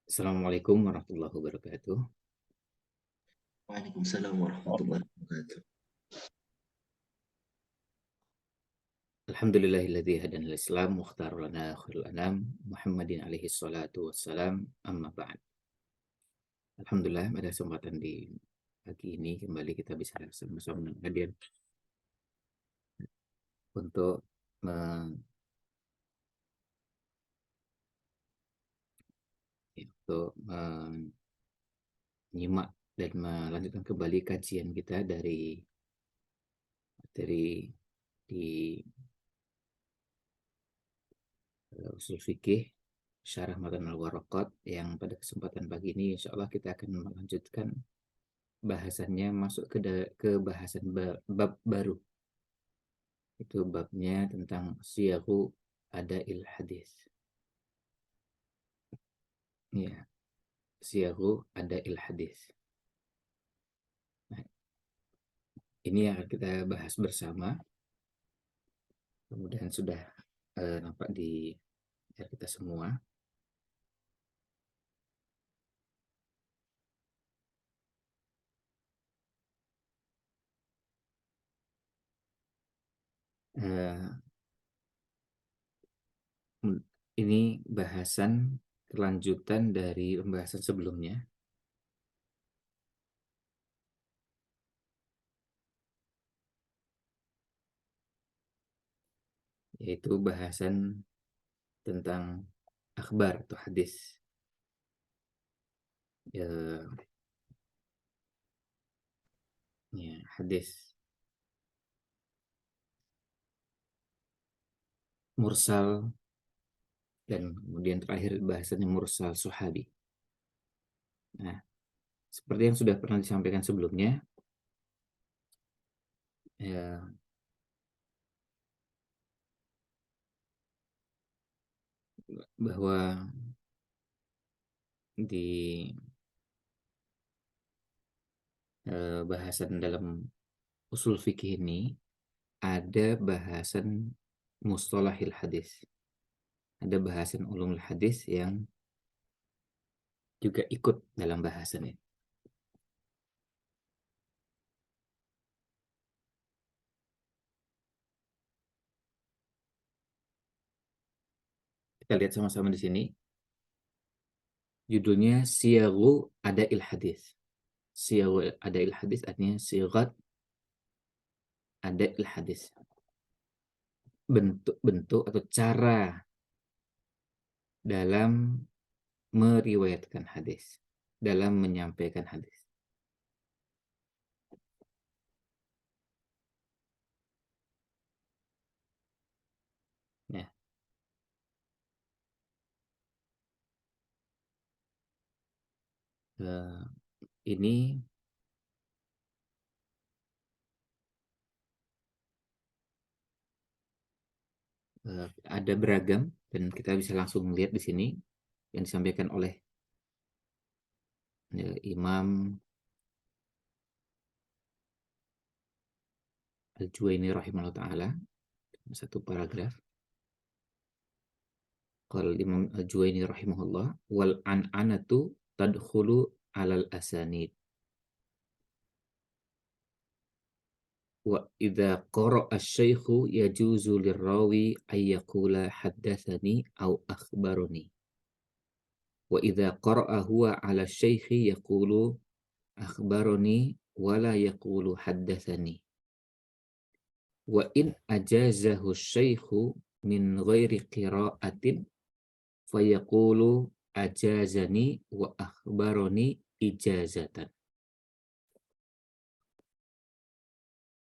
Assalamualaikum warahmatullahi wabarakatuh. Waalaikumsalam warahmatullahi wabarakatuh. Alhamdulillahilladzi hadana lil Islam wa ikhtara lana khairul anam Muhammadin alaihi salatu wassalam, amma ba'd. Alhamdulillah pada kesempatan di pagi ini kembali kita bisa sama-sama hadir untuk me- menyimak dan melanjutkan kembali kajian kita dari di usul fikih syarah matan al-waraqat yang pada kesempatan pagi ini insya Allah kita akan melanjutkan bahasannya masuk ke bahasan bab baru. Itu babnya tentang siyaghu ada'il hadis. Ya, siyaghu ada'il hadis. Nah, ini yang akan kita bahas bersama. Kemudian sudah nampak di kita semua. Eh, ini bahasan kelanjutan dari pembahasan sebelumnya, yaitu bahasan tentang akhbar atau hadis. Ya, hadis mursal dan kemudian terakhir bahasannya mursal sahabi. Nah, seperti yang sudah pernah disampaikan sebelumnya, ya, bahwa di bahasan dalam usul fikih ini ada bahasan mustalahil hadis, ada bahasan ulumul hadis yang juga ikut dalam bahasan ini. Kita lihat sama-sama di sini. Judulnya Siyaghu Ada'il Hadis. Siyaghu Ada'il Hadis artinya sigat Ada'il Hadis. Bentuk-bentuk atau cara dalam meriwayatkan hadis, dalam menyampaikan hadis. Ya. Ini ada beragam dan kita bisa langsung melihat di sini yang disampaikan oleh Imam Al-Juwaini rahimahullah ta'ala, satu paragraf. Qala Imam Al-Juwaini rahimahullah, wal an'anatu tadkhulu alal asanid. Wa idza qara'a asy-syaikhu yajuzu lirrawi ay yaqula haddatsani aw akhbarani. Wa idza qara'a huwa 'ala asy-syaikhi yaqulu akhbarani wa la yaqulu haddatsani. Wa in ajazahu asy-syaikhu min ghairi qira'atin fayaqulu ajazani wa akhbarani ijazatan.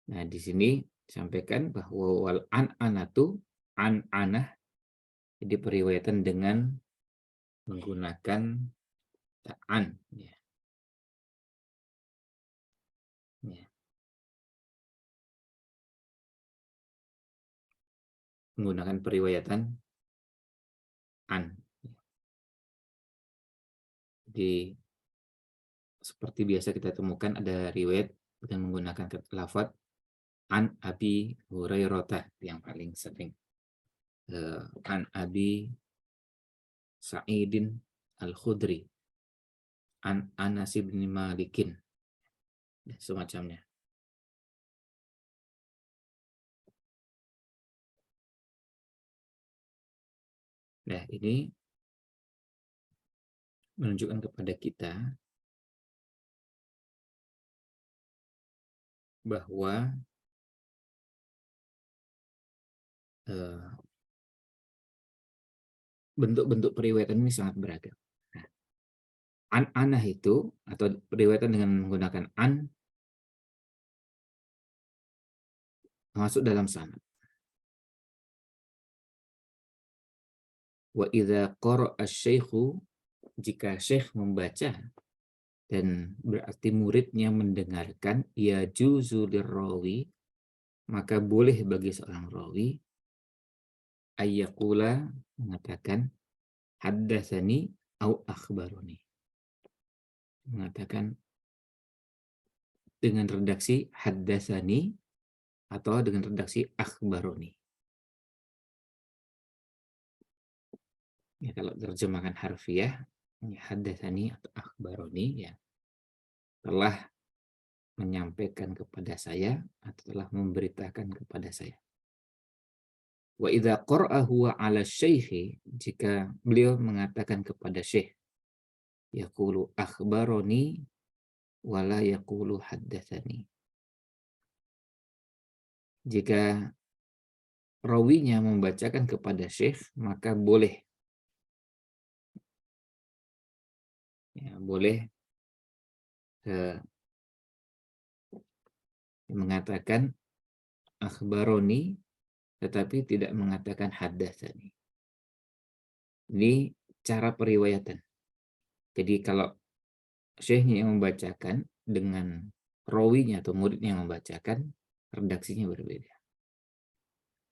Nah, di sini disampaikan bahwa wal an'anatu an'anah jadi periwayatan dengan menggunakan ta'an, ya. Ya. Menggunakan periwayatan an. Jadi seperti biasa kita temukan ada riwayat dengan menggunakan lafaz an Abi Hurairah yang paling sering, an Abi Sa'idin Al-Khudri, An Anas bin Malikin, semacamnya. Nah, ini menunjukkan kepada kita bahwa bentuk-bentuk periwayatan ini sangat beragam. Nah, an-anah itu atau periwayatan dengan menggunakan an masuk dalam sanad. Wa idza qara'a asy-syaikhu, jika syekh membaca dan berarti muridnya mendengarkan, ya juzu lirrawi, maka boleh bagi seorang rawi ayyaqula, mengatakan haddatsani au akhbaroni, mengatakan dengan redaksi haddatsani atau dengan redaksi akhbaroni. Ya, kalau terjemahkan harfiah, ya, haddatsani atau akhbaroni, ya, telah menyampaikan kepada saya atau telah memberitakan kepada saya. Wa idza qara'a huwa 'ala syaikhi, jika beliau mengatakan kepada syekh, yaqulu akhbaroni wa la yaqulu haddatsani. Jika rawinya membacakan kepada syekh, maka boleh, ya, boleh mengatakan akhbaroni tetapi tidak mengatakan haddatsani. Ini cara periwayatan. Jadi kalau syekhnya yang membacakan dengan rawinya atau muridnya yang membacakan, redaksinya berbeda.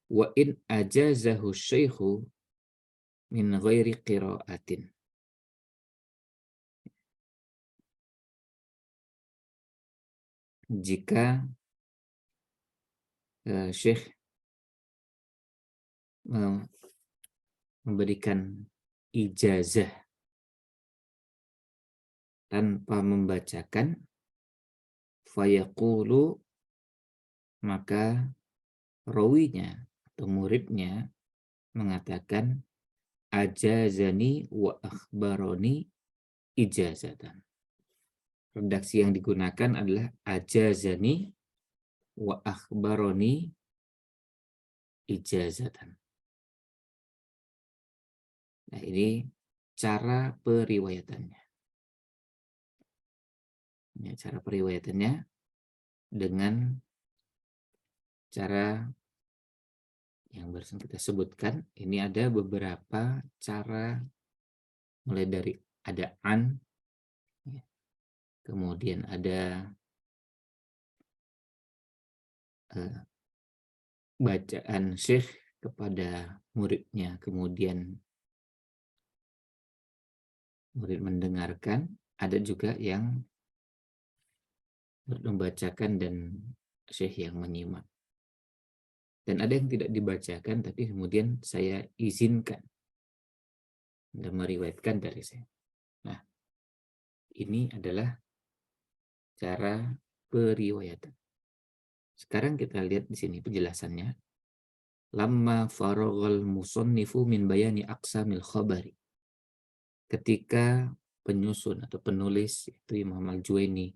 Wa in ajazahu syaikhu min ghairi qiraatin. Jika syekh memberikan ijazah tanpa membacakan, fayaqulu, maka rawinya atau muridnya mengatakan ajazani wa akhbaroni ijazatan. Redaksi yang digunakan adalah ajazani wa akhbaroni ijazatan. Nah, ini cara periwayatannya. Ya, cara periwayatannya dengan cara yang barusan kita sebutkan. Ini ada beberapa cara, mulai dari ada an, ya, kemudian ada bacaan syekh kepada muridnya, kemudian murid mendengarkan, ada juga yang membacakan dan syekh yang menyimak. Dan ada yang tidak dibacakan tapi kemudian saya izinkan dan meriwayatkan dari saya. Nah, ini adalah cara periwayatan. Sekarang kita lihat di sini penjelasannya. Lamma faraghal musannifu min bayani aqsamil khabari. Ketika penyusun atau penulis, itu Imam Al-Juwaini,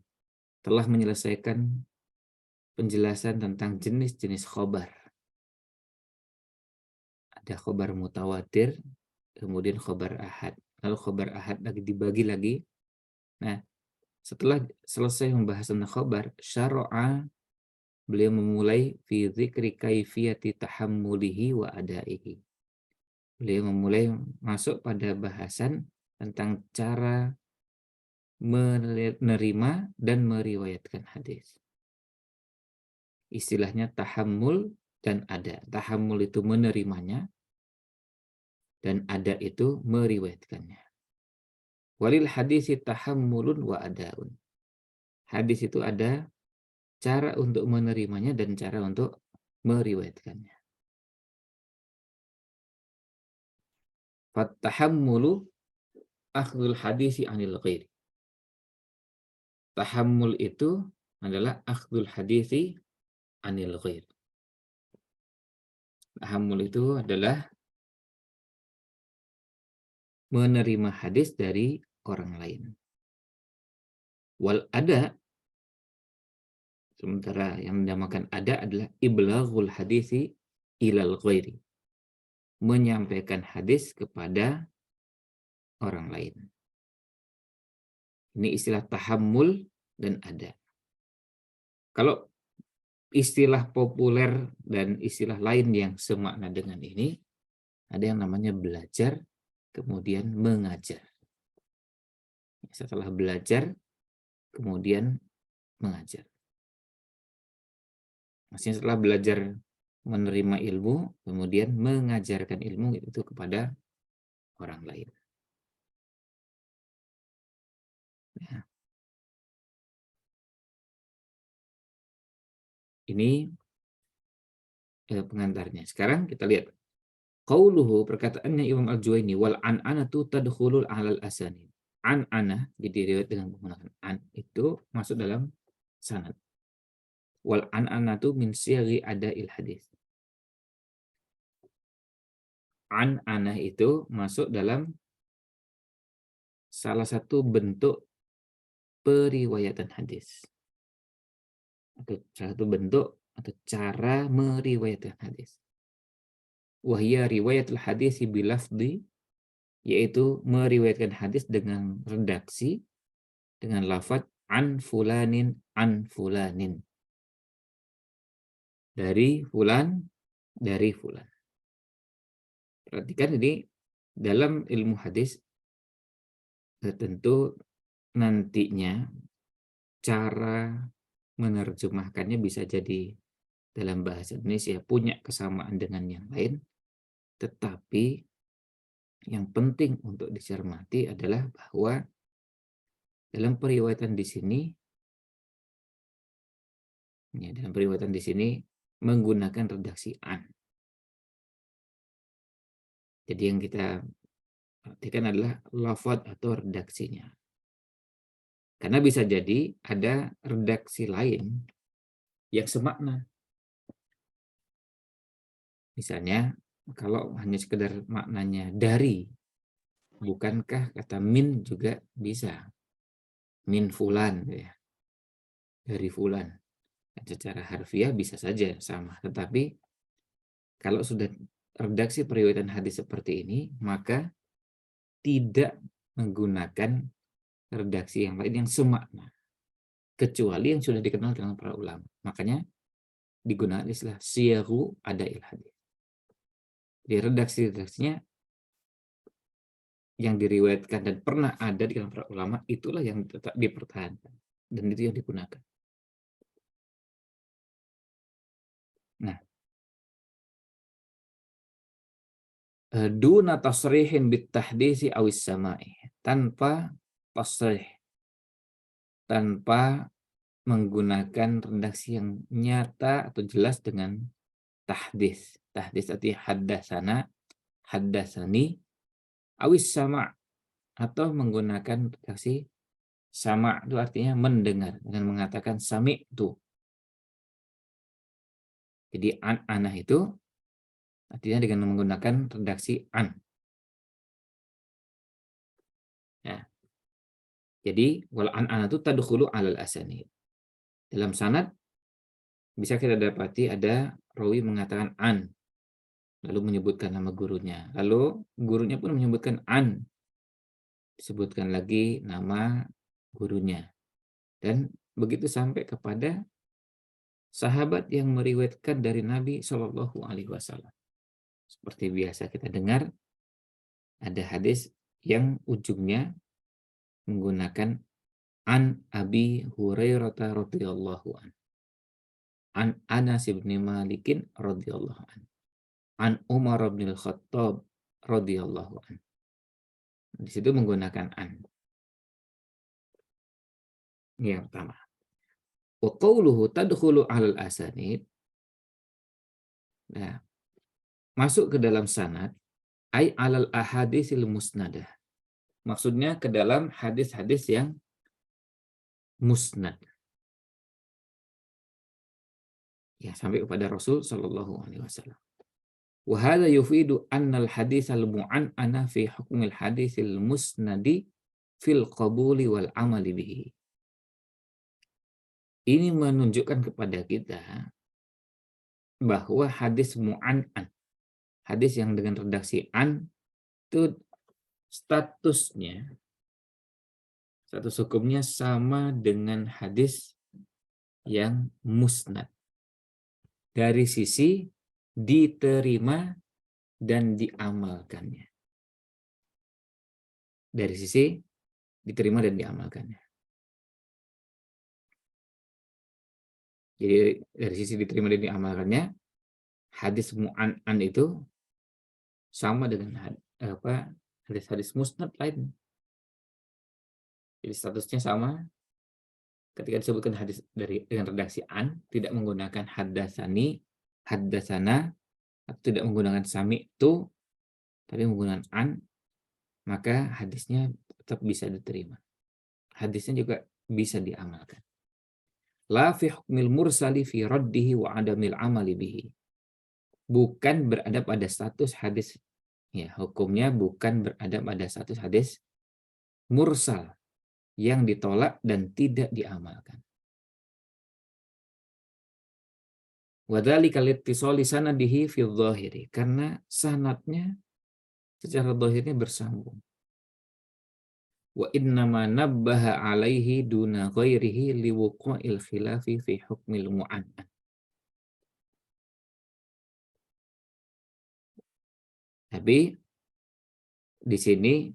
telah menyelesaikan penjelasan tentang jenis-jenis khobar. Ada khobar mutawatir, kemudian khobar ahad. Lalu khobar ahad lagi dibagi lagi. Nah, setelah selesai membahas tentang khobar, syara'a, beliau memulai fi dzikri kaifiyati tahammulihi wa adaihi. Beliau memulai masuk pada bahasan tentang cara menerima dan meriwayatkan hadis. Istilahnya tahammul dan ada. Tahammul itu menerimanya dan ada itu meriwayatkannya. Walil hadisi tahammulun wa adaun. Hadis itu ada cara untuk menerimanya dan cara untuk meriwayatkannya. Fattahammulu akhdul hadisi anil ghairi. Tahammul itu adalah akhdul hadisi anil ghairi. Tahammul itu adalah menerima hadis dari orang lain. Wal ada, sementara yang dinamakan ada adalah iblaghul hadisi ilal ghairi. Menyampaikan hadis kepada orang lain. Ini istilah tahammul dan ada. Kalau istilah populer dan istilah lain yang semakna dengan ini, ada yang namanya belajar, kemudian mengajar. Setelah belajar, kemudian mengajar. Maksudnya setelah belajar menerima ilmu, kemudian mengajarkan ilmu itu kepada orang lain. Ya. Ini pengantarnya. Sekarang kita lihat. Qauluhu, perkataannya Imam Al-Juwaini, wal an'anatu tadkhulul alal asanid. An'anah, jadi riwayat dengan menggunakan an, itu masuk dalam sanad. Wal an'anatu min siyaghi ada'il hadis. An'anah itu masuk dalam salah satu bentuk periwayatan hadis. Atau salah satu bentuk atau cara meriwayatkan hadis. Wahia riwayatul hadis bilafdi, yaitu meriwayatkan hadis dengan redaksi, dengan lafaz an fulanin, dari fulan, dari fulan. Perhatikan ini dalam ilmu hadis tentu nantinya cara menerjemahkannya bisa jadi dalam bahasa Indonesia punya kesamaan dengan yang lain, tetapi yang penting untuk dicermati adalah bahwa dalam periwayatan di sini, ya, dalam periwayatan di sini menggunakan redaksi an. Jadi yang kita perhatikan adalah lafaz atau redaksinya. Karena bisa jadi ada redaksi lain yang semakna. Misalnya kalau hanya sekedar maknanya dari, bukankah kata min juga bisa? Min fulan, ya, dari fulan. Secara harfiah bisa saja sama. Tetapi kalau sudah redaksi periwayatan hadis seperti ini, maka tidak menggunakan redaksi yang lain yang semakna. Kecuali yang sudah dikenal dengan para ulama. Makanya digunakan istilah siyaghu ada'il hadis. Di redaksi-redaksinya yang diriwayatkan dan pernah ada di kalangan para ulama, itulah yang tetap dipertahankan. Dan itu yang digunakan. Nah, duna tasrihin bitahdisi awis sama'i, tanpa tasrih, tanpa menggunakan redaksi yang nyata atau jelas dengan tahdis. Tahdis artinya haddasana, haddasani, awis sama, atau menggunakan redaksi sama, itu artinya mendengar dengan mengatakan sami'tu. Jadi an-anah itu artinya dengan menggunakan redaksi an. Ya. Jadi wal an-anah itu tadkhulu alal asanid. Dalam sanad bisa kita dapati ada rawi mengatakan an, lalu menyebutkan nama gurunya. Lalu gurunya pun menyebutkan an, disebutkan lagi nama gurunya. Dan begitu sampai kepada sahabat yang meriwayatkan dari Nabi Shallallahu Alaihi Wasallam. Seperti biasa kita dengar ada hadis yang ujungnya menggunakan an Abi Hurairah radhiyallahu an, an Anas bin Malikin radhiyallahu an, an Umar bin Khattab radhiyallahu an. Di situ menggunakan an. Ini yang pertama. Wa qawluhu tadkhulu 'alal asanid. Nah, masuk ke dalam sanad ai 'alal ahadisil musnadah. Maksudnya ke dalam hadis-hadis yang musnad. Ya, sampai kepada Rasul Shallallahu Alaihi Wasallam. Wa hadza yufidu anna al-hadits al-mu'an'ana fi hukmil haditsil musnadi fil qabuli wal amali bihi. Ini menunjukkan kepada kita bahwa hadis mu'an'an, hadis yang dengan redaksi an, itu statusnya, status hukumnya sama dengan hadis yang musnad. Dari sisi diterima dan diamalkannya. Dari sisi diterima dan diamalkannya. Jadi dari sisi diterima dan diamalkannya, hadis mu'an'an itu sama dengan hadis-hadis musnad lain. Jadi statusnya sama. Ketika disebutkan hadis dengan redaksi an, tidak menggunakan haddatsani, haddatsana, atau tidak menggunakan sami'tu, tapi menggunakan an, maka hadisnya tetap bisa diterima. Hadisnya juga bisa diamalkan. La fi hukmil mursali fi raddihi wa adamil amali bihi. Bukan berada pada status hadis, ya, hukumnya bukan berada pada status hadis mursal yang ditolak dan tidak diamalkan. Wadzalika liittisali sanadihi fi dzahiri, karena sanadnya secara zahirnya bersambung. Wa innama nabbaha alaihi duna ghairihi liwuqu'il khilafi fi hukmil mu'an'an. Tapi di sini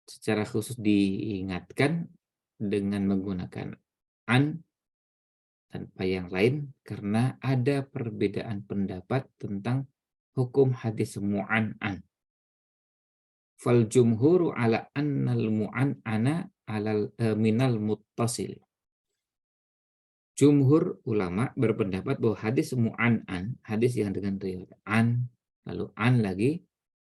secara khusus diingatkan dengan menggunakan an tanpa yang lain karena ada perbedaan pendapat tentang hukum hadis mu'an'an. Fal jumhuru ala annal mu'an'ana alal minal muttasil. Jumhur ulama berpendapat bahwa hadis mu'an'an, hadis yang dengan riwayat an, lalu an lagi,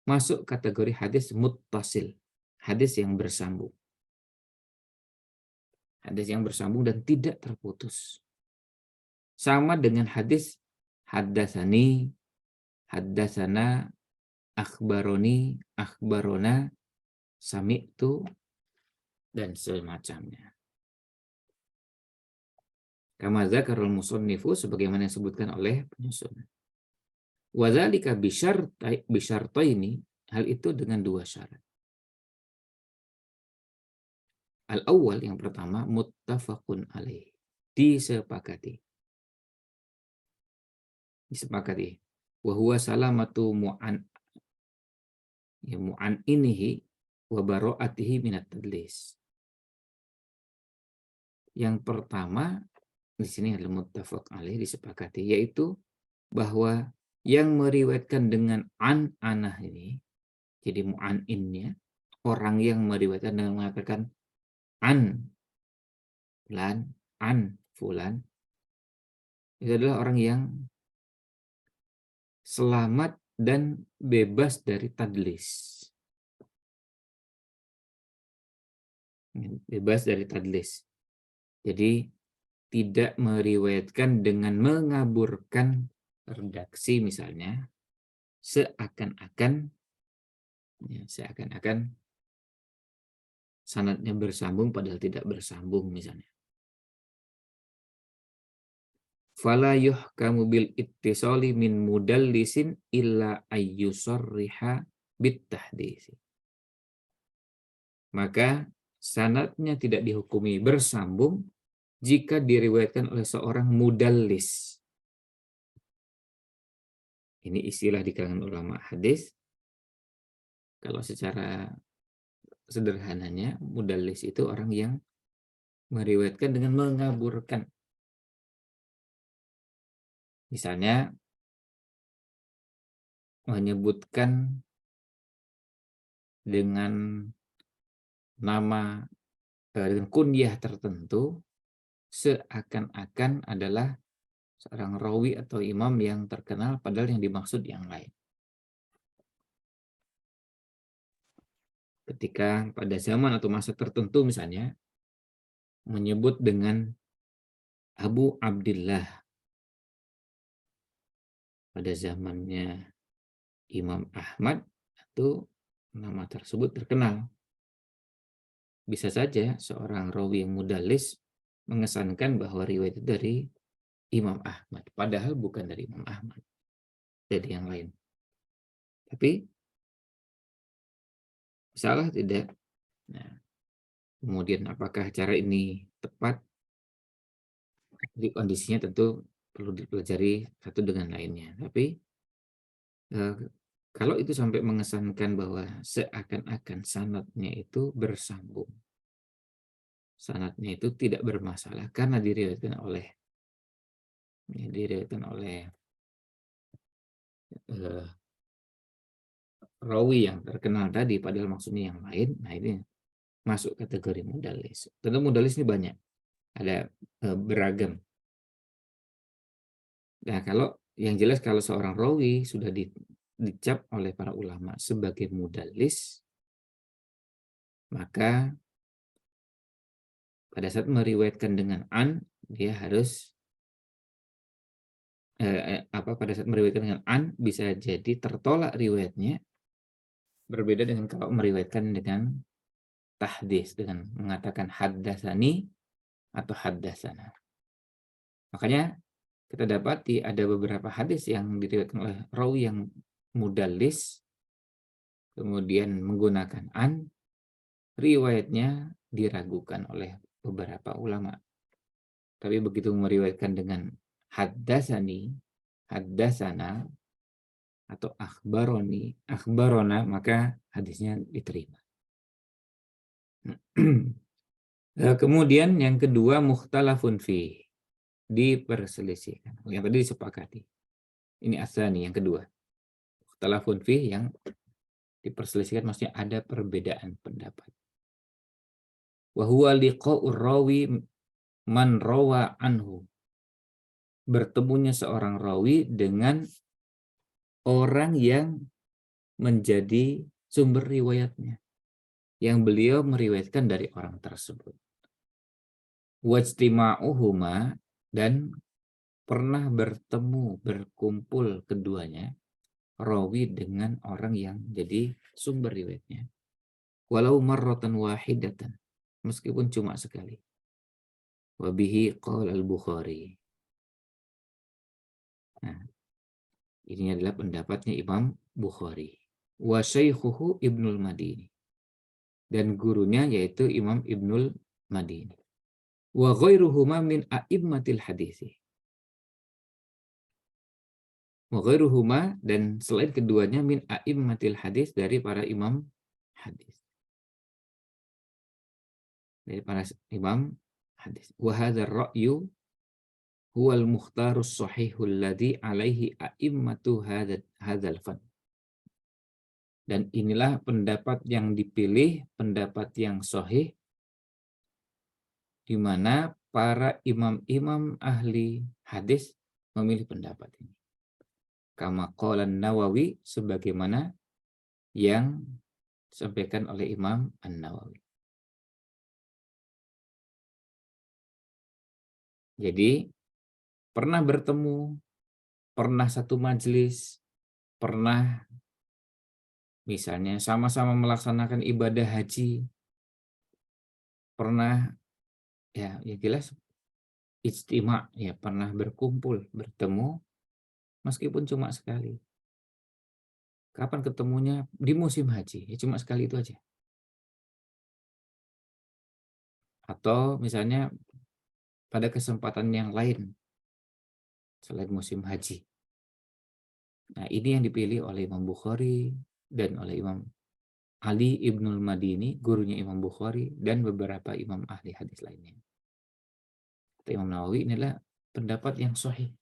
masuk kategori hadis muttasil, hadis yang bersambung. Hadis yang bersambung dan tidak terputus. Sama dengan hadis haddatsani, haddatsana, akhbaroni, akhbarona, sami'tu, dan semacamnya. Kama dzakarul musannifu, sebagaimana disebutkan oleh penyusun. Wa dzalika bisyartaini, hal itu dengan dua syarat. Al-awwal, yang pertama, muttafaqun alaih, disepakati. Wa huwa salamatu mu'an'inihi wa bara'atihi minat tadlis. Yang pertama di sini adalah muttafaq alaih, disepakati, yaitu bahwa yang meriwayatkan dengan an-anah ini, jadi mu'an'innya, orang yang meriwayatkan dengan mengatakan an fulan, itu adalah orang yang selamat dan bebas dari tadlis. Bebas dari tadlis. Jadi tidak meriwayatkan dengan mengaburkan redaksi misalnya, seakan-akan sanadnya bersambung padahal tidak bersambung misalnya. Fala yuhkamu bil ittisali min mudallisin illa ayyusarriha bitahdisi. Maka sanadnya tidak dihukumi bersambung jika diriwayatkan oleh seorang mudallis. Ini istilah di kalangan ulama hadis. Kalau secara sederhananya, mudallis itu orang yang meriwayatkan dengan mengaburkan. Misalnya menyebutkan dengan nama, dengan kunyah tertentu seakan-akan adalah seorang rawi atau imam yang terkenal, padahal yang dimaksud yang lain. ketika pada zaman atau masa tertentu misalnya menyebut dengan Abu Abdillah pada zamannya Imam Ahmad, itu nama tersebut terkenal. Bisa saja seorang rawi yang mudallis mengesankan bahwa riwayat itu dari Imam Ahmad, padahal bukan dari Imam Ahmad, dari yang lain. Tapi salah tidak? Nah, kemudian apakah cara ini tepat? Di kondisinya tentu perlu dipelajari satu dengan lainnya. Tapi kalau itu sampai mengesankan bahwa seakan-akan sanadnya itu bersambung, sanadnya itu tidak bermasalah karena diriwayatkan oleh eh, rawi yang terkenal tadi, padahal maksudnya yang lain. Nah, ini masuk kategori mudallis. Tentu mudallis ini banyak, ada beragam. Nah, kalau yang jelas kalau seorang rawi sudah dicap oleh para ulama sebagai mudallis, maka pada saat meriwayatkan dengan an, dia harus pada saat meriwayatkan dengan an bisa jadi tertolak riwayatnya, berbeda dengan kalau meriwayatkan dengan tahdits, dengan mengatakan haddatsani atau haddatsana. Makanya kita dapati ada beberapa hadis yang diriwayatkan oleh rawi yang mudallis kemudian menggunakan an, riwayatnya diragukan oleh beberapa ulama. Tapi begitu meriwayatkan dengan haddatsani, haddatsana atau akhbaroni, akhbarona, maka hadisnya diterima. Kemudian yang kedua mukhtalafun fi, diperselisihkan. Yang tadi disepakati. Ini asani yang kedua. Mukhtalafun fi yang diperselisihkan maksudnya ada perbedaan pendapat. Wa huwa liqa'ur rawi man rawa anhu. Bertemunya seorang rawi dengan orang yang menjadi sumber riwayatnya, yang beliau meriwayatkan dari orang tersebut. Wajtima'uhuma, dan pernah bertemu, berkumpul keduanya, rawi dengan orang yang jadi sumber riwayatnya. Walau marratan wahidatan, meskipun cuma sekali. Wabihi qala al-Bukhari. Nah, ini adalah pendapatnya Imam Bukhari. Wa syaikhuhu Ibnul Madini. Dan gurunya yaitu Imam Ibnul Madini. Wa ghairuhuma min a'immatil hadisi. Wa ghairuhuma, dan selain keduanya min a'immatil hadis, dari para imam hadis. Dari para imam hadis. Wa hadzal ra'yu huwal mukhtarus sahihul ladzi alaihi a'immatu hadzal fan. Dan inilah pendapat yang dipilih, pendapat yang sahih, di mana para imam-imam ahli hadis memilih pendapat ini. Kama qala Nawawi, sebagaimana yang disampaikan oleh Imam An-Nawawi. Jadi pernah bertemu, pernah satu majelis, pernah misalnya sama-sama melaksanakan ibadah haji, pernah ya jelas ijtima, ya pernah berkumpul, bertemu meskipun cuma sekali. Kapan ketemunya? Di musim haji, ya cuma sekali itu aja. Atau misalnya pada kesempatan yang lain selain musim haji. Nah, ini yang dipilih oleh Imam Bukhari dan oleh Imam Ali Ibnul Madini, gurunya Imam Bukhari, dan beberapa imam ahli hadis lainnya. Kata Imam Nawawi, inilah pendapat yang sahih,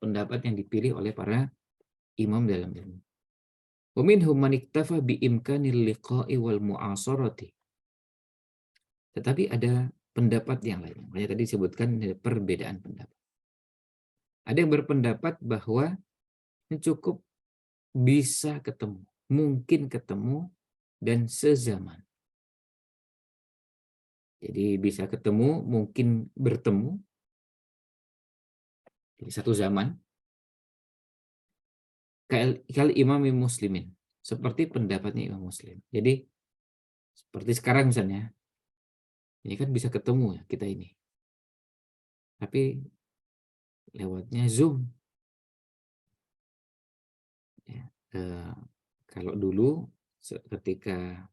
pendapat yang dipilih oleh para imam dalam ilmu. Wa minhum man iktafa bi imkanil liqa'i wal mu'asarati. Tetapi ada pendapat yang lain. Makanya tadi disebutkan perbedaan pendapat. Ada yang berpendapat bahwa ini cukup bisa ketemu, mungkin ketemu dan sezaman. Jadi bisa ketemu, mungkin bertemu, jadi satu zaman. Kal imam muslimin, seperti pendapatnya Imam Muslim. Jadi seperti sekarang misalnya, ini kan bisa ketemu ya kita ini, tapi lewatnya Zoom. Ya. Kalau dulu ketika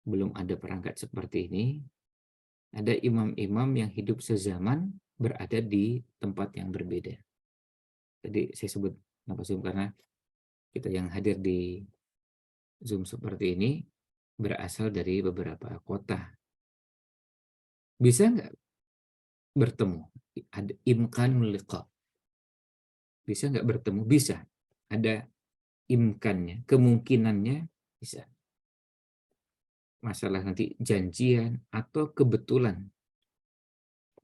belum ada perangkat seperti ini, ada imam-imam yang hidup sezaman berada di tempat yang berbeda. Jadi saya sebut kenapa Zoom, karena kita yang hadir di Zoom seperti ini berasal dari beberapa kota. Bisa nggak bertemu? Ada imkanul liqa. Bisa nggak bertemu? Bisa. Ada imkannya, kemungkinannya bisa. Masalah nanti janjian atau kebetulan.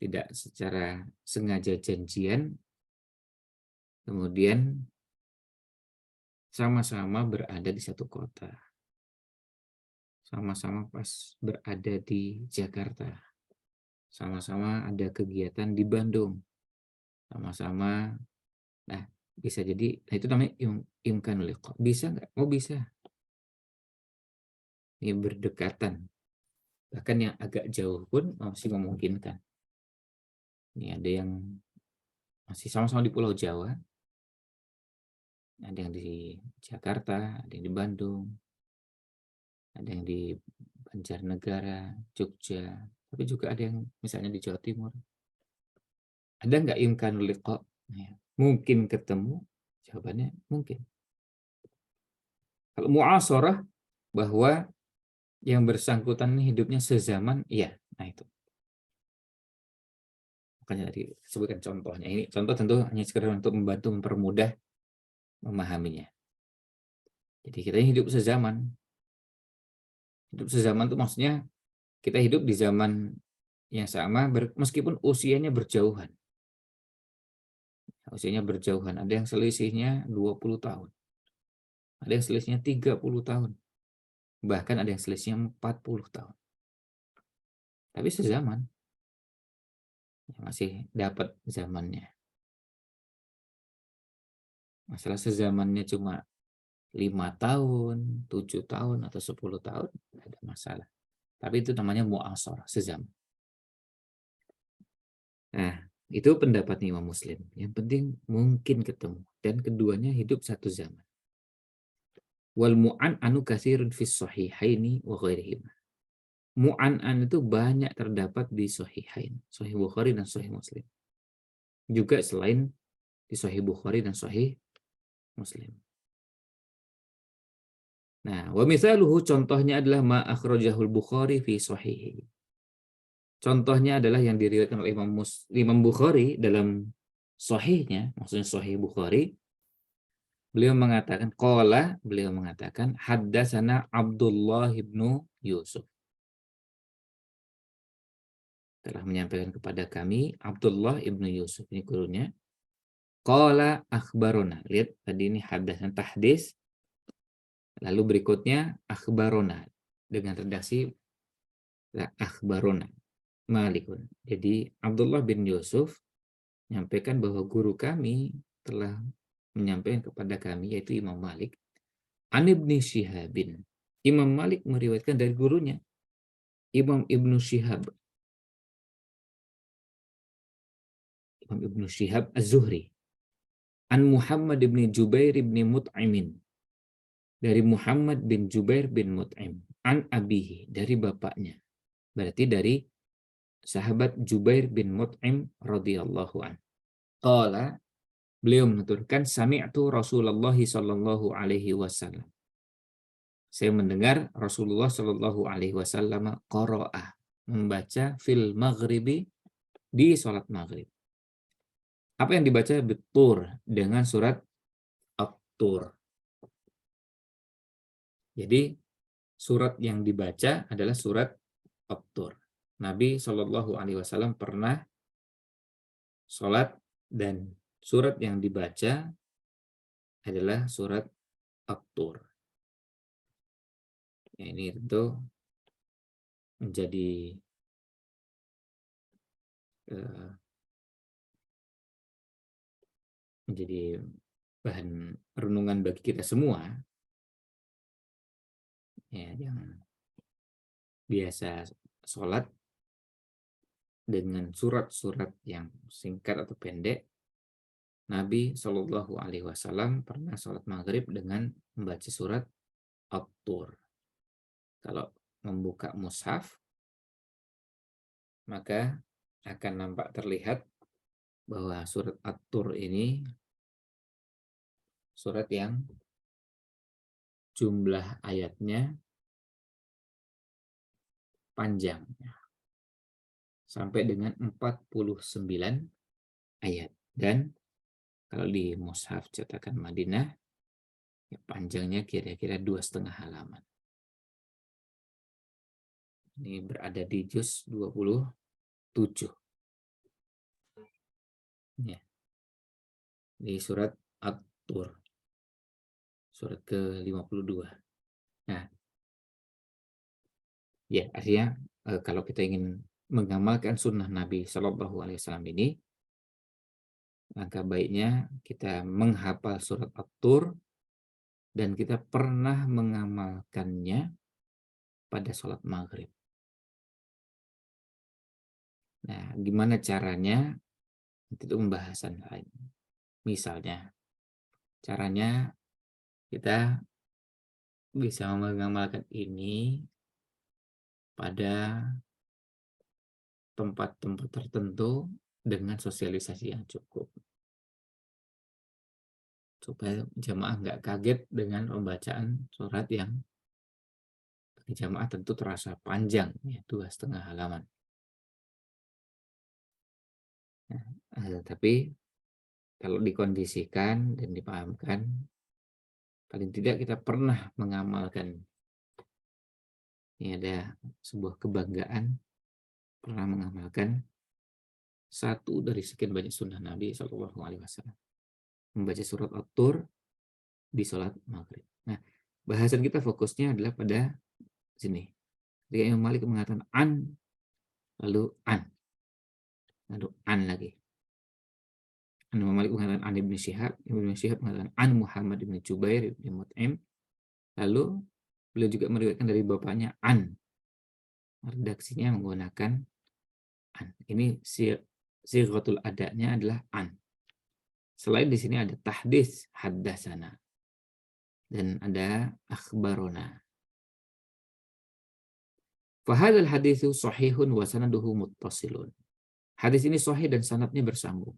Tidak secara sengaja janjian, kemudian sama-sama berada di satu kota. Sama-sama pas berada di Jakarta. Sama-sama ada kegiatan di Bandung. Sama-sama, nah bisa jadi, nah itu namanya imkanul liqa. Bisa nggak? Oh bisa. Ini berdekatan. Bahkan yang agak jauh pun masih memungkinkan. Ini ada yang masih sama-sama di Pulau Jawa, ada yang di Jakarta, ada yang di Bandung, ada yang di Banjarnegara, Jogja, tapi juga ada yang misalnya di Jawa Timur. Ada nggak imkanul liqa? Ya, mungkin ketemu? Jawabannya mungkin. Kalau mu'asharah, bahwa yang bersangkutan ini hidupnya sezaman, iya. Nah itu. Makanya tadi sebutkan contohnya. Ini contoh tentu hanya sekedar untuk membantu mempermudah memahaminya. Jadi kita ini hidup sezaman. Hidup sezaman itu maksudnya kita hidup di zaman yang sama meskipun usianya berjauhan. Usianya berjauhan. Ada yang selisihnya 20 tahun. Ada yang selisihnya 30 tahun. Bahkan ada yang selisihnya 40 tahun. Tapi sezaman. Masih dapat zamannya. Masalah sezamannya cuma 5 tahun, 7 tahun, atau 10 tahun, tidak ada masalah. Tapi itu namanya mu'asharah, sezaman. Nah, itu pendapat Imam Muslim. Yang penting mungkin ketemu. Dan keduanya hidup satu zaman. Wal mu'an'anu katsirun fis sahihaini wa ghairihima. Mu'an'an itu banyak terdapat di sahihain, Sahih Bukhari dan Sahih Muslim. Juga selain di Sahih Bukhari dan Sahih Muslim. Nah, wa mithaluhu, contohnya adalah ma akhrajahul Bukhari fi sahihi. Contohnya adalah yang diriwayatkan oleh Imam Bukhari dalam sahihnya, maksudnya Sahih Bukhari. Beliau mengatakan haddatsana Abdullah ibnu Yusuf. Telah menyampaikan kepada kami Abdullah ibnu Yusuf, ini gurunya. Qala akhbarona. Lihat tadi ini haddatsan tahdits. Lalu berikutnya akhbarona dengan redaksi akhbarona Malikun. Jadi Abdullah bin Yusuf menyampaikan bahwa guru kami telah menyampaikan kepada kami, yaitu Imam Malik, an Ibnu Syihabin. Imam Malik meriwayatkan dari gurunya Imam Ibnu Syihab. Imam Ibnu Syihab Az-Zuhri. An Muhammad bin Jubair bin Mut'imin. Dari Muhammad bin Jubair bin Mut'im. An abihi, dari bapaknya. Berarti dari sahabat Jubair bin Mut'im radhiyallahu an. Qala, beliau menuturkan, sami'tu Rasulullah sallallahu alaihi wasallam. Saya mendengar Rasulullah sallallahu alaihi wasallam qara'a, membaca fil maghribi, di salat maghrib. Apa yang dibaca? Betur, dengan surat At-Tur. Jadi surat yang dibaca adalah surat At-Tur. Nabi sallallahu alaihi wasallam pernah salat dan surat yang dibaca adalah surat At-Tur. Ya, ini tentu menjadi eh, menjadi bahan renungan bagi kita semua, ya, yang biasa sholat dengan surat-surat yang singkat atau pendek. Nabi Shallallahu Alaihi Wasallam pernah sholat maghrib dengan membaca surat At-Tur. Kalau membuka mushaf, maka akan nampak terlihat bahwa surat At-Tur ini surat yang jumlah ayatnya panjang, sampai dengan 49 ayat. Dan kalau di mushaf cetakan Madinah, ya panjangnya kira-kira 2,5 halaman. Ini berada di juz 27. Ya, di surat At-Tur, surat ke-52. Nah, ya artinya kalau kita ingin mengamalkan sunnah Nabi Shallallahu Alaihi Wasallam ini, maka baiknya kita menghafal surat At-Tur dan kita pernah mengamalkannya pada sholat maghrib. Nah, gimana caranya? Itu pembahasan lain. Misalnya, caranya kita bisa mengamalkan ini pada tempat-tempat tertentu dengan sosialisasi yang cukup, supaya jamaah nggak kaget dengan pembacaan surat yang bagi jamaah tentu terasa panjang, ya, 2,5 halaman. Nah, tapi kalau dikondisikan dan dipahamkan, paling tidak kita pernah mengamalkan. Ini ada sebuah kebanggaan pernah mengamalkan satu dari sekian banyak sunnah Nabi Shallallahu Alaihi Wasallam, membaca surat At-Tur di sholat maghrib. Nah, bahasan kita fokusnya adalah pada sini. Ketika Imam Malik mengatakan an, lalu lagi. Imam Malik mengatakan an Ibnu Syihab, Ibnu Syihab mengatakan an Muhammad bin Jubair bin Mut'im, lalu beliau juga meriwayatkan dari bapaknya an. Redaksinya menggunakan an. Ini sighatul adanya adalah an. Selain di sini ada tahdits, haddasana, dan ada akhbarona. Fahadal haditsu sahihun wa sanaduhu muttasilun. Hadis ini sahih dan sanadnya bersambung.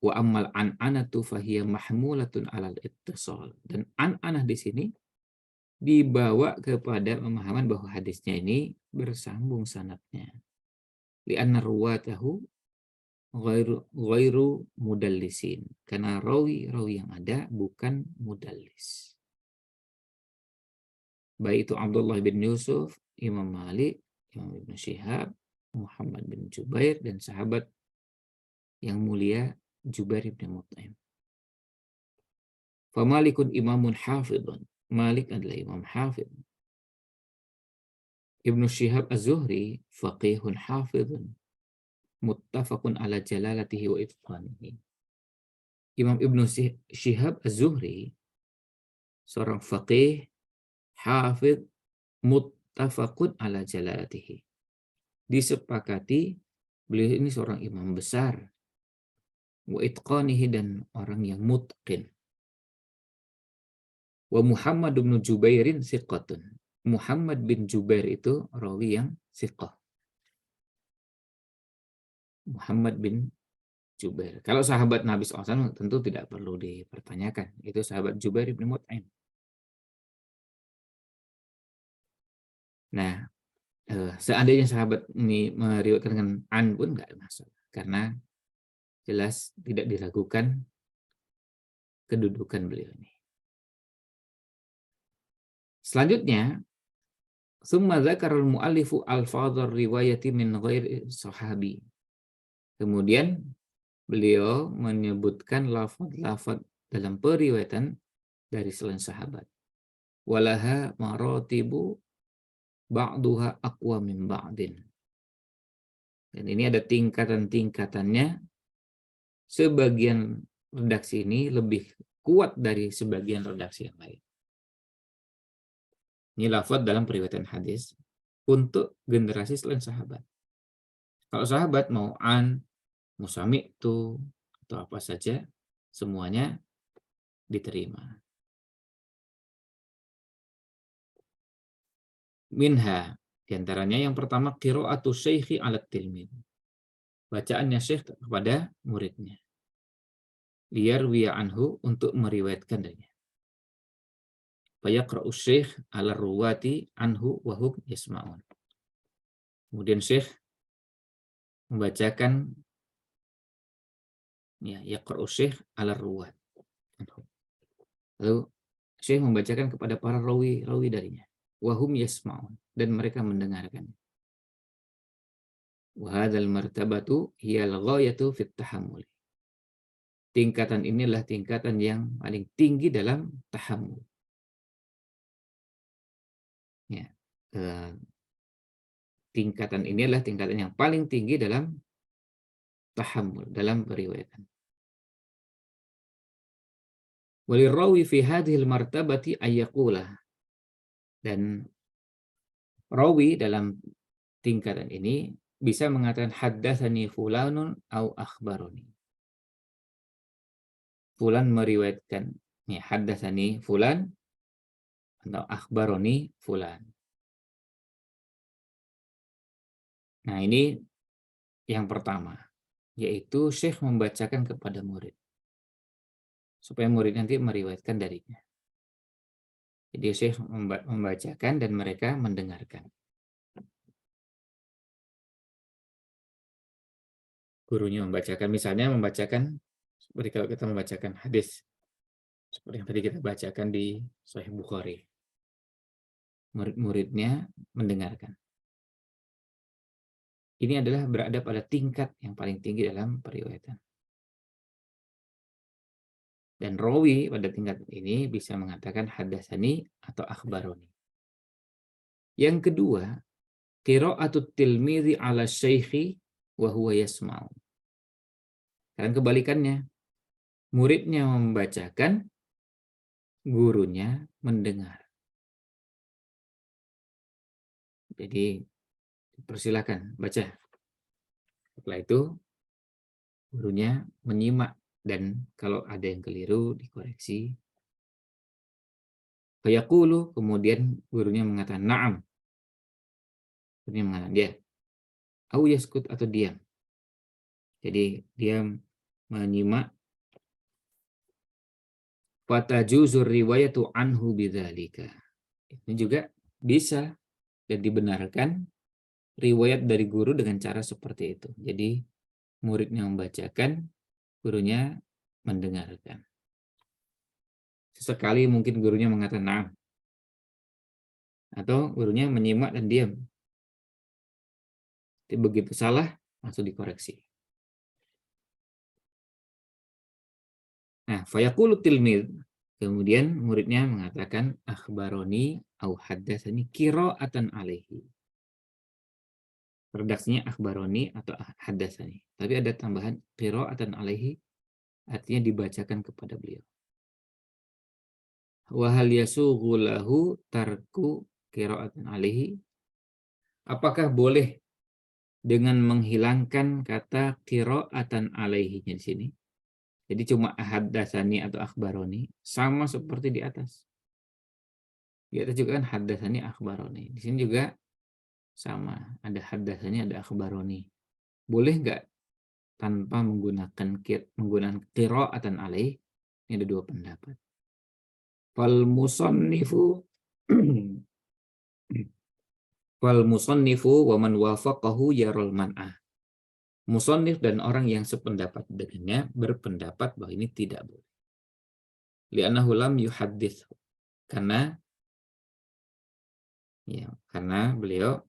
Wa ammal an'anatu fahiya mahmulatun alal ittisal. Dan an'anah di sini dibawa kepada pemahaman bahwa hadisnya ini bersambung sanadnya. Li'anna ruwatahu ghairu mudallisin. Karena rawi yang ada bukan mudallis. Baik itu Abdullah bin Yusuf, Imam Malik, Imam Ibn Syihab, Muhammad bin Jubair, dan sahabat yang mulia Jubair bin Mut'im. Famalikun imamun hafidun. Malik adalah imam hafid. Ibnu Syihab Az-Zuhri faqihun hafidun. Muttafaqun ala jalalatihi wa itqanihi. Imam Ibnu Syihab Az-Zuhri seorang faqih, hafid, muttafaqun ala jalalatihi. Disepakati beliau ini seorang imam besar, wa itqanihi, dan orang yang mutqin. Wa Muhammad bin Jubairin siqatun. Muhammad bin Jubair itu rawi yang siqah. Muhammad bin Jubair. Kalau sahabat Nabi SAW tentu tidak perlu dipertanyakan. Itu sahabat Jubair bin Mut'im. Nah, seandainya sahabat ini meriwayatkan dengan an pun nggak masalah. Karena jelas tidak diragukan kedudukan beliau ini. Selanjutnya, summa dzakarul mu'allifu al-fadhar riwayati min ghairi sahabi. Kemudian beliau menyebutkan lafaz-lafaz dalam periwayatan dari selain sahabat. walaha maratibu ba'duha aqwa min ba'din. Dan ini ada tingkatan-tingkatannya, sebagian redaksi ini lebih kuat dari sebagian redaksi yang lain. Ini lafaz dalam periwayatan hadis untuk generasi selain sahabat. Kalau sahabat mau mau sami'tu, atau apa saja, semuanya diterima. Minha, diantaranya yang pertama, qira'atu syekhi ala tilmid. Bacaannya syekh kepada muridnya. Liyarwiya anhu, untuk meriwayatkan darinya. Fayaqra'u syekh ala ruwati anhu wahum yasma'un. Kemudian syekh membacakan, ya, yaqra'u syekh ala ruwat anhu. Lalu syekh membacakan kepada para rawi darinya. Wahum yasma'un, dan mereka mendengarkan. Wa hadzal martabatu hiyal ghayatu fit tahammul. Tingkatan inilah tingkatan yang paling tinggi dalam tahammul. Ya. Tingkatan ini adalah tingkatan yang paling tinggi dalam tahammul, dalam periwayatan. Walirawi fi hadhil martabati ayyaqula. Dan rawi dalam tingkatan ini bisa mengatakan haddatsani fulanun au akhbaroni. Fulan meriwayatkan, ya, haddatsani fulan atau akhbaroni fulan. Nah, ini yang pertama, yaitu syekh membacakan kepada murid, supaya murid nanti meriwayatkan darinya. Jadi syekh membacakan dan mereka mendengarkan. Gurunya membacakan, misalnya membacakan seperti kalau kita membacakan hadis seperti yang tadi kita bacakan di Sahih Bukhari. Murid-muridnya mendengarkan. Ini adalah berada pada tingkat yang paling tinggi dalam periwayatan. Dan rawi pada tingkat ini bisa mengatakan haddatsani atau akhbaroni. Yang kedua, qira'atut tilmidzi 'ala syaikhi wa huwa yasma'u. Dan kebalikannya, muridnya membacakan, gurunya mendengar. Jadi persilakan baca. Setelah itu gurunya menyimak, dan kalau ada yang keliru dikoreksi. Fayaqulu, kemudian gurunya mengatakan na'am. Gurunya mengatakan ya. Au yaskut, atau diam. Jadi dia menyimak. Fatajuzur riwayatu anhu bidzalika. Ini juga bisa dan dibenarkan riwayat dari guru dengan cara seperti itu. Jadi muridnya membacakan, gurunya mendengarkan. Sesekali mungkin gurunya mengatakan na'am, atau gurunya menyimak dan diam. Jadi begitu salah langsung dikoreksi. Nah, fayaqulu tilmid, kemudian muridnya mengatakan akhbaroni au haddatsani qira'atan alaihi. Redaksinya akhbaroni atau haddatsani. Tapi ada tambahan qira'atan alaihi, artinya dibacakan kepada beliau. Wa hal yasughu lahu tarku qira'atan alaihi? Apakah boleh dengan menghilangkan kata qira'atan alaihi-nya di sini? Jadi cuma haddatsani atau akhbaroni, sama seperti di atas. Di atas juga kan haddatsani akhbaroni. Di sini juga sama, ada haddatsani, ada akhbaroni. Boleh nggak tanpa menggunakan qira'atan alaih? Ini ada dua pendapat. Fal musannifu wa man wafaqahu yarul man'ah. Musannif dan orang yang sependapat dengannya berpendapat bahwa ini tidak boleh. Li'annahu lam yuhaddits, karena beliau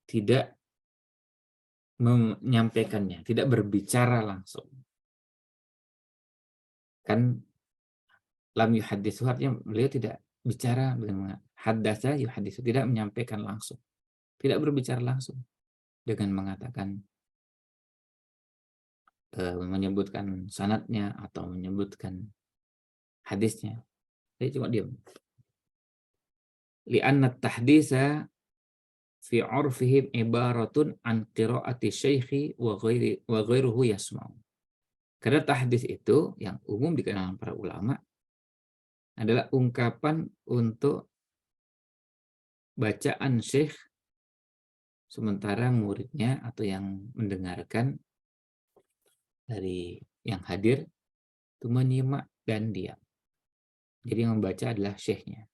tidak menyampaikannya, tidak berbicara langsung. Kan lam yuhaditsu artinya beliau tidak bicara dengan haddatsa yuhaditsu, tidak menyampaikan langsung, tidak berbicara langsung dengan mengatakan menyebutkan sanadnya atau menyebutkan hadisnya. Dia cuma diam. Li'anna tahditsa fi 'urfihim ibaratun an qiraati syaikhi wa ghairuhu yasma'u. Karena tahdits itu yang umum di kalangan para ulama adalah ungkapan untuk bacaan syekh sementara muridnya atau yang mendengarkan dari yang hadir itu menyimak dan diam. Jadi yang membaca adalah syekhnya,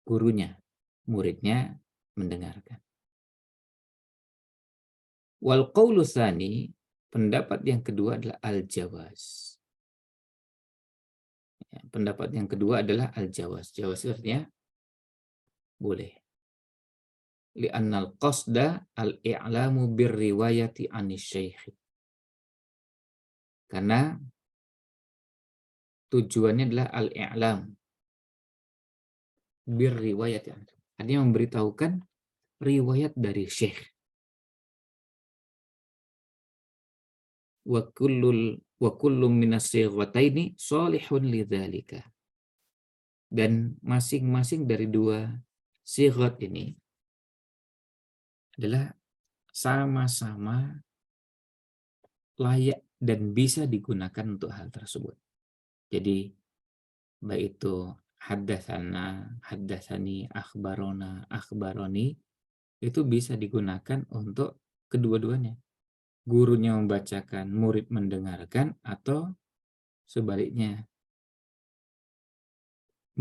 gurunya, muridnya mendengarkan. Wal qaulu tsani, pendapat yang kedua adalah al-jawaz. Ya, pendapat yang kedua adalah al-jawaz. Jawaz artinya boleh. Li'annal qasda al-i'lamu birriwayati anis syekh. Karena tujuannya adalah al-i'lam birriwayati. Artinya memberitahukan riwayat dari syekh. Wa kullu minas sighataini shalihun lidzalika. Dan masing-masing dari dua sighat ini adalah sama-sama layak dan bisa digunakan untuk hal tersebut. Jadi baik itu haddatsana, haddatsani, akhbarona, akhbaroni itu bisa digunakan untuk kedua-duanya. Gurunya membacakan, murid mendengarkan, atau sebaliknya,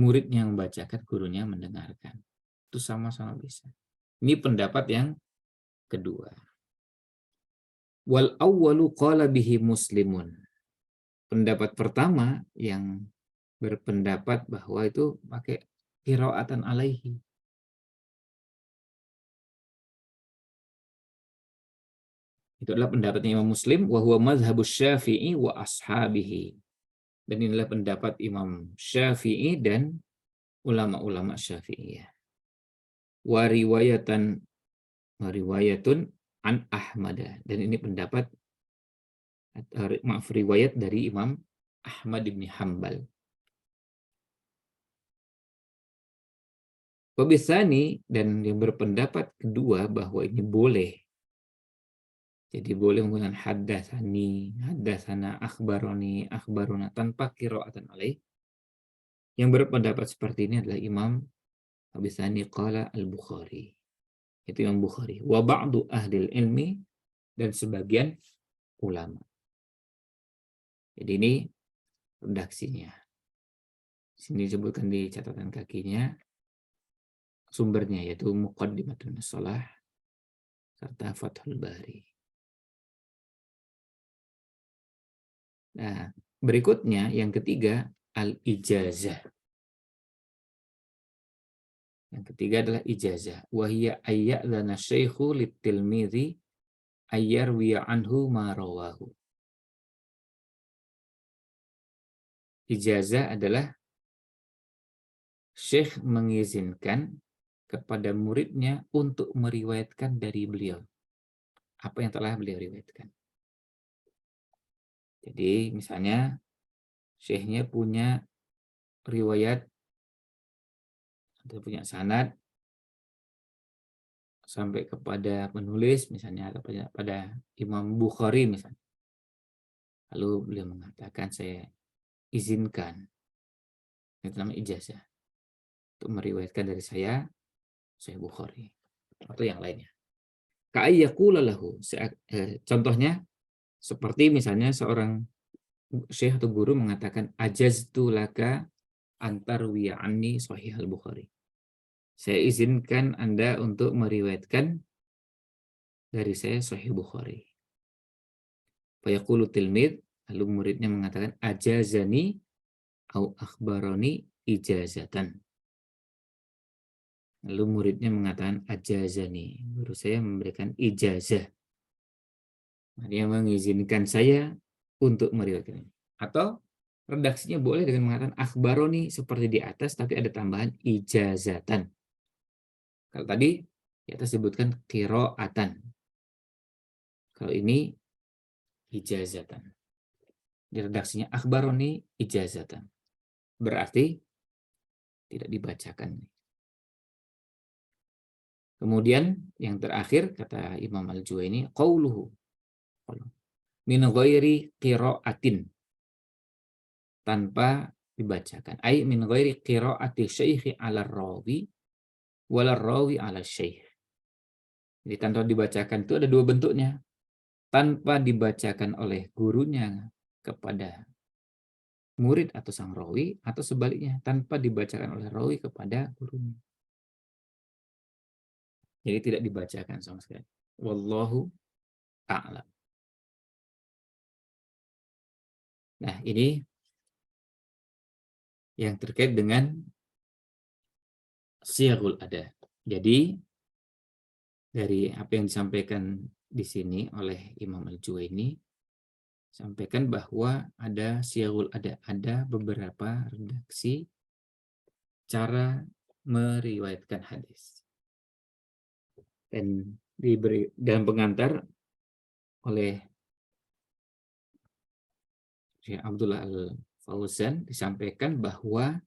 muridnya membacakan, gurunya mendengarkan. Itu sama-sama bisa. Ini pendapat yang kedua. Wal awwalu qala bihi Muslimun. Pendapat pertama yang berpendapat bahwa itu pakai qiraatan alaihi. Itu adalah pendapatnya Imam Muslim, wa huwa mazhabus Syafi'i wa ashabihi. Dan inilah pendapat Imam Syafi'i dan ulama-ulama Syafi'iyah. Wa riwayatun an Ahmad. Dan ini pendapat, riwayat dari Imam Ahmad bin Hanbal. Wabisani, dan yang berpendapat kedua bahwa ini boleh. Jadi boleh menggunakan haddatsani, haddatsana, akhbaroni, akhbarona tanpa qiraatan alaih. Yang berpendapat seperti ini adalah Imam Wabisani qala al-Bukhari. Itu Imam Bukhari. Wa ba'du ahlil ilmi, dan sebagian ulama. Jadi ini redaksinya. Sini disebutkan di catatan kakinya sumbernya, yaitu Muqaddimatun Shalah serta Fathul Bari. Nah, berikutnya yang ketiga al-ijazah. Yang ketiga adalah ijazah. Wa hiya ayya'dzana syaikhu litilmidzi ayyarwiya anhu ma rawahu. Ijazah adalah syekh mengizinkan kepada muridnya untuk meriwayatkan dari beliau apa yang telah beliau riwayatkan. Jadi misalnya syekhnya punya riwayat atau punya sanad sampai kepada penulis misalnya, atau pada Imam Bukhari misalnya. Lalu beliau mengatakan, saya izinkan, itu namanya ijazah, untuk meriwayatkan dari saya Bukhari atau yang lainnya. Ka'ayyaqula lahu, contohnya seperti misalnya seorang syekh atau guru mengatakan, ajaztu laka antarwiya anni sahih al-Bukhari. Saya izinkan Anda untuk meriwayatkan dari saya Sahih Bukhari. Fayaqulu tilmid, lalu muridnya mengatakan ajazani au akhbarani ijazatan. Lalu muridnya mengatakan ajazani, guru saya memberikan ijazah. Dia mengizinkan saya untuk meriwayatkan. Atau Redaksinya boleh dengan mengatakan akhbaroni seperti di atas, tapi ada tambahan ijazatan. Kalau tadi di atas sebutkan qiraatan. Kalau ini ijazatan. Di redaksinya akhbaroni ijazatan. Berarti tidak dibacakan. Kemudian yang terakhir kata Imam Al-Juwaini qauluhu min ghairi qiraatin, tanpa dibacakan. Ai min ghairi qiraati syaikhi 'ala rawi wala rawi 'ala syaikh. Jadi tanpa dibacakan itu ada dua bentuknya. Tanpa dibacakan oleh gurunya kepada murid atau sang rawi, atau sebaliknya tanpa dibacakan oleh rawi kepada gurunya. Jadi tidak dibacakan sama sekali. Wallahu a'lam. Nah, ini yang terkait dengan syiarul ada. Jadi dari apa yang disampaikan di sini oleh Imam Al-Juwaini, sampaikan bahwa ada syiarul ada beberapa redaksi cara meriwayatkan hadis. Dan diberi dalam pengantar oleh Syekh Abdullah Al-Fauzan disampaikan bahwa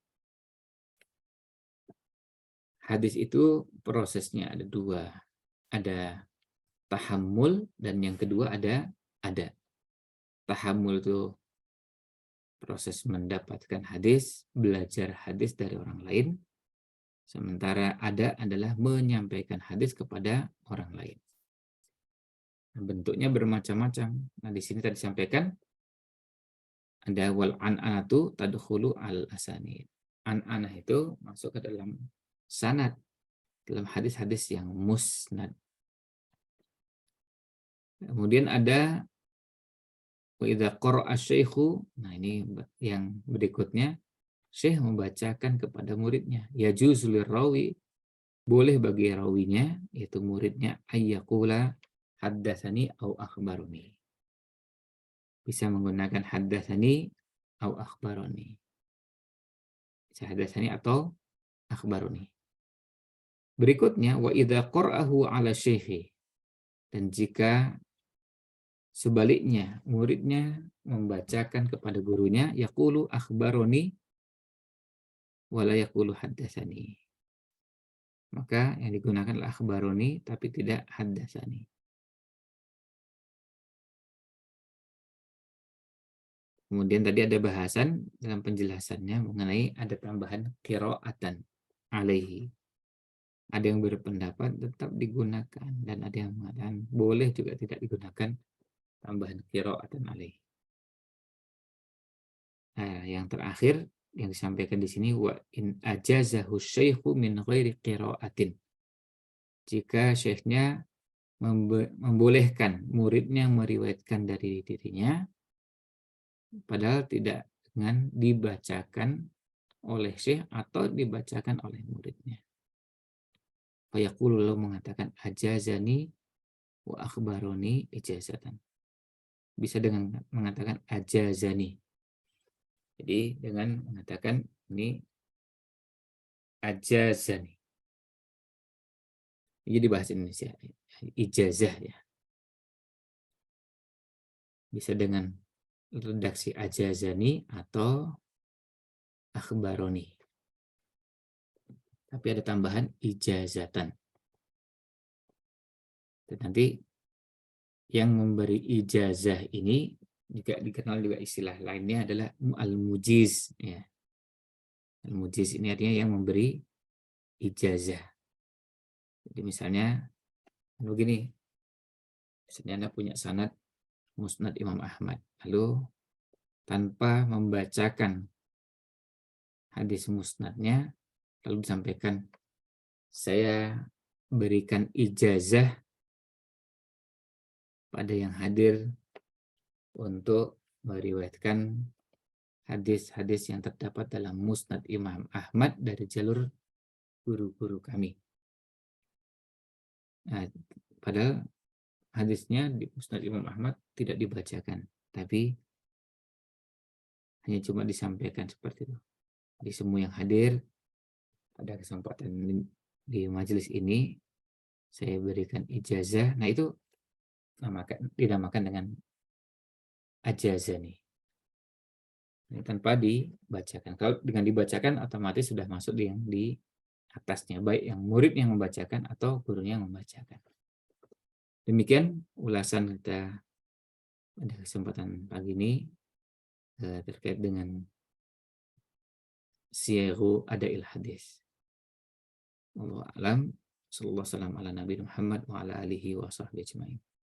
hadis itu prosesnya ada dua. Ada tahammul dan yang kedua ada. Tahammul itu proses mendapatkan hadis, belajar hadis dari orang lain. Sementara ada adalah menyampaikan hadis kepada orang lain. Bentuknya bermacam-macam. Nah, di sini tadi disampaikan ada wal an'anatu tadkhulu al asanid. An'anah itu masuk ke dalam sanad, dalam hadis-hadis yang musnad. Kemudian ada wa idza qara'a syaikhu. Nah, ini yang berikutnya, syekh membacakan kepada muridnya. Yajuzu lirawi, boleh bagi rawinya, yaitu muridnya, ayyaqula haddatsani au akhbaroni. Bisa menggunakan haddatsani au akhbaroni. Bisa haddatsani atau akhbaroni. Berikutnya wa idza qara'ahu 'ala syekhi. Dan jika sebaliknya muridnya membacakan kepada gurunya, yaqulu akhbaroni wala yaqulu haddatsani. Maka yang digunakan adalah akhbaroni tapi tidak haddatsani. Kemudian tadi ada bahasan dalam penjelasannya mengenai ada tambahan qiraatan alaihi. Ada yang berpendapat tetap digunakan dan ada yang mengatakan boleh juga tidak digunakan tambahan qiraatan alaihi. Nah, yang terakhir yang disampaikan di sini wa in ajazahu syaikhu min ghairi qiraatin. Jika syekhnya membolehkan muridnya meriwayatkan dari dirinya padahal tidak dengan dibacakan oleh syekh atau dibacakan oleh muridnya. Fayaqulu lalu mengatakan ajazani wa akhbaroni ijazatan. Bisa dengan mengatakan ajazani. Jadi dengan mengatakan ini ajazani. Jadi bahasa Indonesia ijazah ya. Bisa dengan redaksi ajazani atau akhbaroni. Tapi ada tambahan ijazatan. Dan nanti yang memberi ijazah ini juga dikenal juga istilah lainnya adalah al-mujiz ya. Al-mujiz ini artinya yang memberi ijazah. Jadi misalnya begini. Misalnya Anda punya sanad Musnad Imam Ahmad, lalu tanpa membacakan hadis musnadnya lalu disampaikan saya berikan ijazah pada yang hadir untuk meriwayatkan hadis-hadis yang terdapat dalam Musnad Imam Ahmad dari jalur guru-guru kami. Nah, padahal hadisnya di Musnad Imam Ahmad tidak dibacakan, tapi hanya cuma disampaikan seperti itu. Di semua yang hadir pada kesempatan di majelis ini saya berikan ijazah. Nah, itu dinamakan dengan ajazah nih. Ini tanpa dibacakan. Kalau dengan dibacakan otomatis sudah masuk yang di atasnya, baik yang murid yang membacakan atau gurunya yang membacakan. Demikian ulasan kita pada kesempatan pagi ini terkait dengan Syiaru Adail Hadis. Wallahu a'lam. Sallallahu alaihi wasallam ala Nabi Muhammad wa ala alihi wa sahbihi ajma'in.